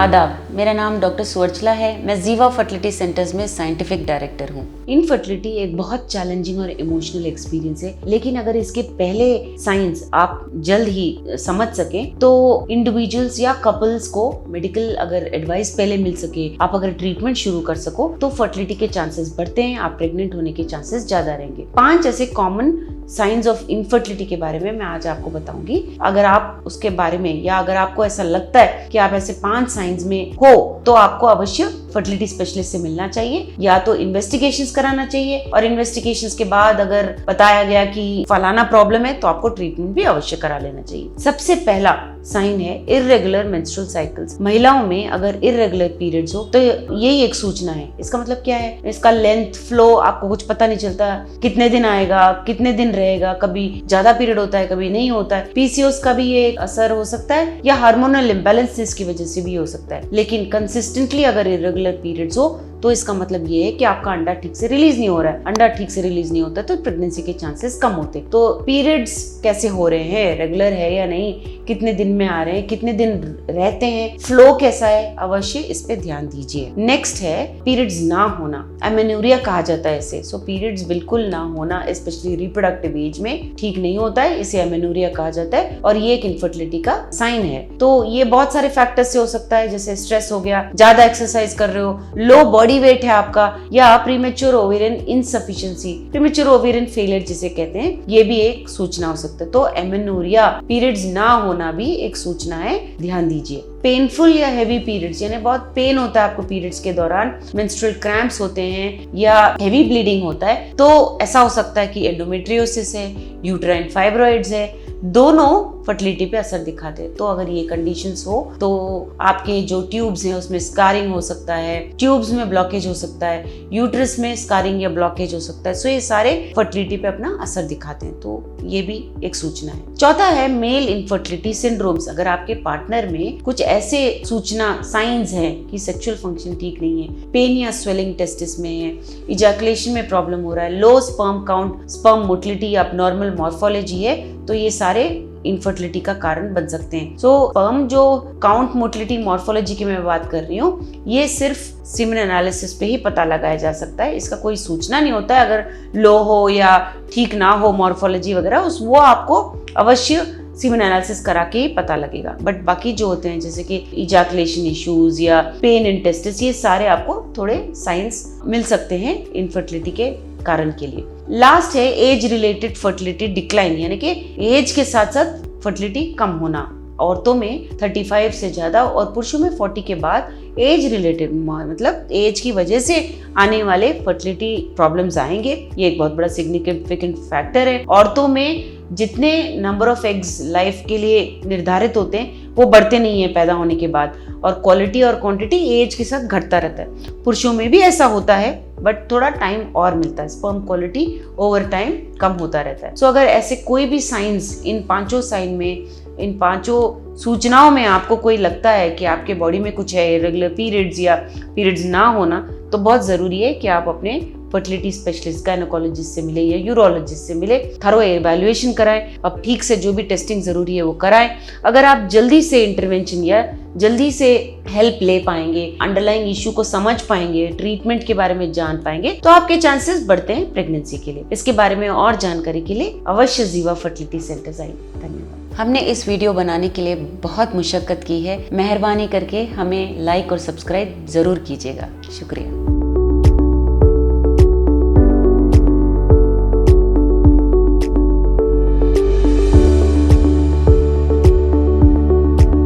आदाब, मेरा नाम डॉक्टर सुवर्चला है। मैं जीवा फर्टिलिटी सेंटर्स में साइंटिफिक डायरेक्टर हूँ। इनफर्टिलिटी एक बहुत चैलेंजिंग और इमोशनल एक्सपीरियंस है, लेकिन अगर इसके पहले साइंस आप जल्द ही समझ सकें तो इंडिविजुअल्स या कपल्स को मेडिकल अगर एडवाइस पहले मिल सके, आप अगर ट्रीटमेंट शुरू कर सको तो फर्टिलिटी के चांसेस बढ़ते हैं, आप प्रेग्नेंट होने के चांसेस ज्यादा रहेंगे। 5 ऐसे कॉमन साइंस ऑफ इनफर्टिलिटी के बारे में मैं आज आपको बताऊंगी। अगर आप उसके बारे में या अगर आपको ऐसा लगता है कि आप ऐसे 5 साइंस में हो तो आपको अवश्य फर्टिलिटी स्पेशलिस्ट से मिलना चाहिए, या तो इन्वेस्टिगेशंस कराना चाहिए, और इन्वेस्टिगेशंस के बाद अगर बताया गया कि फलाना प्रॉब्लम है तो आपको ट्रीटमेंट भी अवश्य करा लेना चाहिए। सबसे पहला साइन है इर्रेगुलर मेंस्ट्रुअल साइकिल्स। महिलाओं में अगर इर्रेगुलर पीरियड्स हो तो यही एक सूचना है। इसका मतलब क्या है? इसका लेंथ, फ्लो आपको कुछ पता नहीं चलता, कितने दिन आएगा, कितने दिन रहेगा, कभी ज्यादा पीरियड होता है, कभी नहीं होता है। पीसीओएस का भी ये एक असर हो सकता है, या हार्मोनल इम्बैलेंसेस की वजह से भी हो सकता है। लेकिन कंसिस्टेंटली अगर इर्रेगुलर पीरियड्स हो तो इसका मतलब ये है कि आपका अंडा ठीक से रिलीज नहीं हो रहा है। अंडा ठीक से रिलीज नहीं होता तो प्रेगनेंसी के चांसेस कम होते। तो पीरियड्स कैसे हो रहे हैं, रेगुलर है या नहीं, कितने दिन में आ रहे हैं, कितने दिन रहते हैं, फ्लो कैसा है, अवश्य इस पे ध्यान दीजिए। नेक्स्ट है पीरियड्स ना होना, एमेन्यूरिया कहा जाता है इसे। सो पीरियड्स बिल्कुल ना होना स्पेशली रिप्रोडक्टिव एज में ठीक नहीं होता है, इसे एमेन्यूरिया कहा जाता है और ये एक इनफर्टिलिटी का साइन है। तो ये बहुत सारे फैक्टर्स से हो सकता है, जैसे स्ट्रेस हो गया, ज्यादा एक्सरसाइज कर रहे हो, लो बॉडी वेट है आपका, या premature ovarian insufficiency, premature ovarian failure जिसे कहते हैं, ये भी एक सूचना हो सकता है। तो एमेन्यूरिया, पीरियड्स ना होना भी एक सूचना है, ध्यान दीजिए। पेनफुल या हेवी पीरियड्स, यानी बहुत पेन होता है आपको पीरियड्स के दौरान, मेंस्ट्रुअल क्रैम्प्स होते हैं या हेवी ब्लीडिंग होता है, तो ऐसा हो सकता है कि एंडोमेट्रियोसिस है, यूट्राइन फाइब्रॉइड्स है, दोनों फर्टिलिटी पे असर दिखाते हैं। तो अगर ये कंडीशंस हो तो आपके जो ट्यूब्स हैं उसमें स्कारिंग हो सकता है, ट्यूब्स में ब्लॉकेज हो सकता है, यूट्रस में स्कारिंग या ब्लॉकेज हो सकता है। सो ये सारे फर्टिलिटी पे अपना असर दिखाते हैं, तो ये भी एक सूचना है। चौथा है मेल इनफर्टिलिटी सिंड्रोम्स। अगर आपके पार्टनर में कुछ ऐसे सूचना साइंस हैं कि सेक्सुअल फंक्शन ठीक नहीं है, पेन या स्वेलिंग टेस्टिस में है, इजैकुलेशन में प्रॉब्लम हो रहा है, low sperm count, sperm motility, abnormal morphology है, तो ये सारे इनफर्टिलिटी का कारण बन सकते हैं। सो स्पर्म जो काउंट, मोटिलिटी, मॉर्फोलॉजी की मैं बात कर रही हूँ, ये सिर्फ सीमेन एनालिसिस पे ही पता लगाया जा सकता है। इसका कोई सूचना नहीं होता है अगर लो हो या ठीक ना हो मॉर्फोलॉजी वगैरह, वो आपको अवश्य सीमेन एनालिसिस करा के ही पता लगेगा। बट बाकी जो होते हैं जैसे कि इजैकुलेशन इश्यूज या पेन इन टेस्टिस, ये सारे आपको थोड़े साइंस मिल सकते हैं इनफर्टिलिटी के कारण के लिए। लास्ट है एज रिलेटेड फर्टिलिटी डिक्लाइन, यानी कि एज के साथ साथ फर्टिलिटी कम होना। औरतों में 35 से ज्यादा और पुरुषों में 40 के बाद एज रिलेटेड, मतलब एज की वजह से आने वाले फर्टिलिटी प्रॉब्लम्स आएंगे। ये एक बहुत बड़ा सिग्निफिकेंट फैक्टर है। औरतों में जितने नंबर ऑफ एग्स लाइफ के लिए निर्धारित होते हैं वो बढ़ते नहीं है पैदा होने के बाद, और क्वालिटी और क्वांटिटी एज के साथ घटता रहता है। पुरुषों में भी ऐसा होता है बट थोड़ा टाइम और मिलता है, स्पर्म क्वालिटी ओवर टाइम कम होता रहता है। सो अगर ऐसे कोई भी साइंस इन 5 साइन में, इन 5 सूचनाओं में आपको कोई लगता है कि आपके बॉडी में कुछ है, इरेगुलर पीरियड्स या पीरियड्स ना होना, तो बहुत जरूरी है कि आप अपने फर्टिलिटी स्पेशलिस्ट, गायनेकोलॉजिस्ट से मिले या यूरोलॉजिस्ट से मिले, थरो इवैल्यूएशन कराएं, अब ठीक से जो भी टेस्टिंग जरूरी है वो कराएं। अगर आप जल्दी से इंटरवेंशन या जल्दी से हेल्प ले पाएंगे, अंडरलाइंग इश्यू को समझ पाएंगे, ट्रीटमेंट के बारे में जान पाएंगे, तो आपके चांसेस बढ़ते हैं प्रेगनेंसी के लिए। इसके बारे में और जानकारी के लिए अवश्य जीवा फर्टिलिटी सेंटर आइए। धन्यवाद। हमने इस वीडियो बनाने के लिए बहुत मुशक्कत की है, मेहरबानी करके हमें लाइक और सब्सक्राइब जरूर कीजिएगा। शुक्रिया।